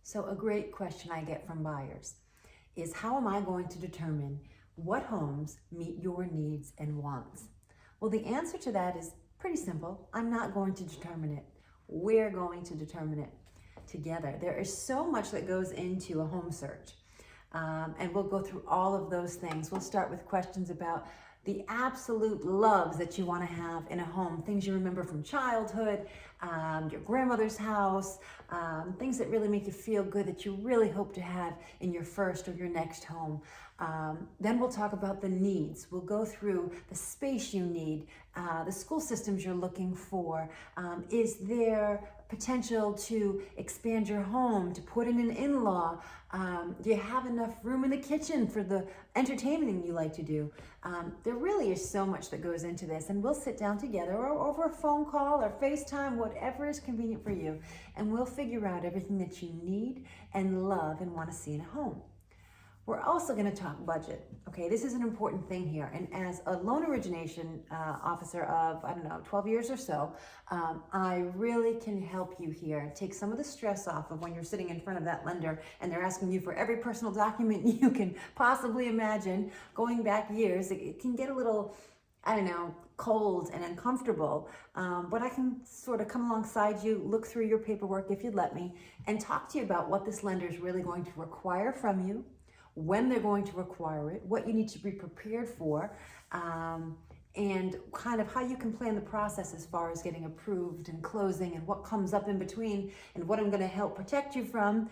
So a great question I get from buyers is, how am I going to determine what homes meet your needs and wants? Well, the answer to that is pretty simple. I'm not going to determine it. We're going to determine it together. There is so much that goes into a home search. And we'll go through all of those things. We'll start with questions about the absolute loves that you want to have in a home, things you remember from childhood, your grandmother's house, things that really make you feel good that you really hope to have in your first or your next home. Then we'll talk about the needs. We'll go through the space you need, the school systems you're looking for. Is there potential to expand your home, to put in an in-law? Do you have enough room in the kitchen for the entertaining you like to do? There really is so much that goes into this, and we'll sit down together or over a phone call or FaceTime, whatever is convenient for you, and we'll figure out everything that you need and love and want to see in a home. We're also going to talk budget. Okay, this is an important thing here. And as a loan origination officer of, 12 years or so, I really can help you here. Take some of the stress off of when you're sitting in front of that lender and they're asking you for every personal document you can possibly imagine. Going back years, it can get a little, cold and uncomfortable, but I can sort of come alongside you, look through your paperwork if you'd let me, and talk to you about what this lender is really going to require from you, when they're going to require it, what you need to be prepared for, and kind of how you can plan the process as far as getting approved and closing and what comes up in between and what I'm going to help protect you from,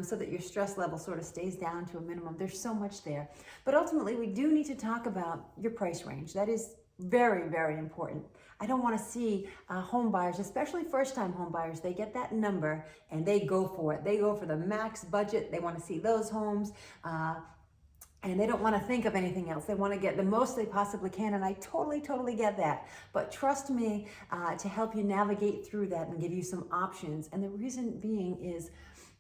so that your stress level sort of stays down to a minimum. There's so much there. But ultimately, we do need to talk about your price range. That is very, very important. I don't want to see home buyers, especially first-time home buyers, they get that number and they go for it. They go for the max budget. They want to see those homes, and they don't want to think of anything else. They want to get the most they possibly can, and I totally get that. But trust me to help you navigate through that and give you some options. And the reason being is,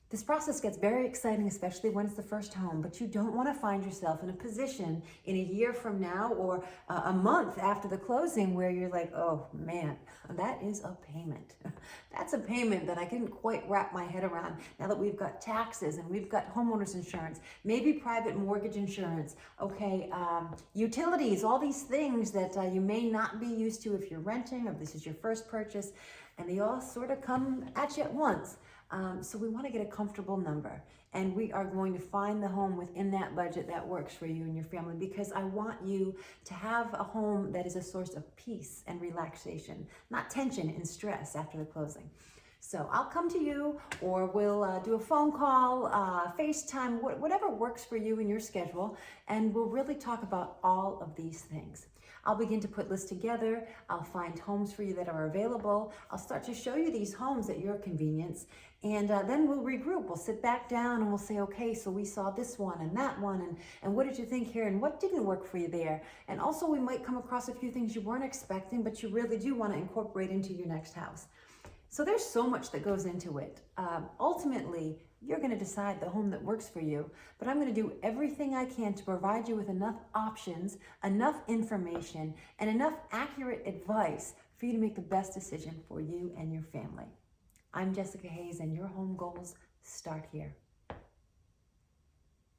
this process gets very exciting, especially when it's the first home, but you don't want to find yourself in a position in a year from now or a month after the closing where you're like, oh man, that is a payment. That's a payment that I couldn't quite wrap my head around now that we've got taxes and we've got homeowners insurance, maybe private mortgage insurance, okay, utilities, all these things that you may not be used to if you're renting or this is your first purchase, and they all sort of come at you at once. So we want to get a comfortable number, and we are going to find the home within that budget that works for you and your family, because I want you to have a home that is a source of peace and relaxation, not tension and stress after the closing. So I'll come to you, or we'll do a phone call, FaceTime, whatever works for you in your schedule, and we'll really talk about all of these things. I'll begin to put lists together. I'll find homes for you that are available. I'll start to show you these homes at your convenience, and then we'll regroup. We'll sit back down and we'll say, okay, so we saw this one and that one, and what did you think here, and what didn't work for you there? And also we might come across a few things you weren't expecting, but you really do want to incorporate into your next house. So there's so much that goes into it. Ultimately, you're going to decide the home that works for you, but I'm going to do everything I can to provide you with enough options, enough information, and enough accurate advice for you to make the best decision for you and your family. I'm Jessica Hayes, and your home goals start here.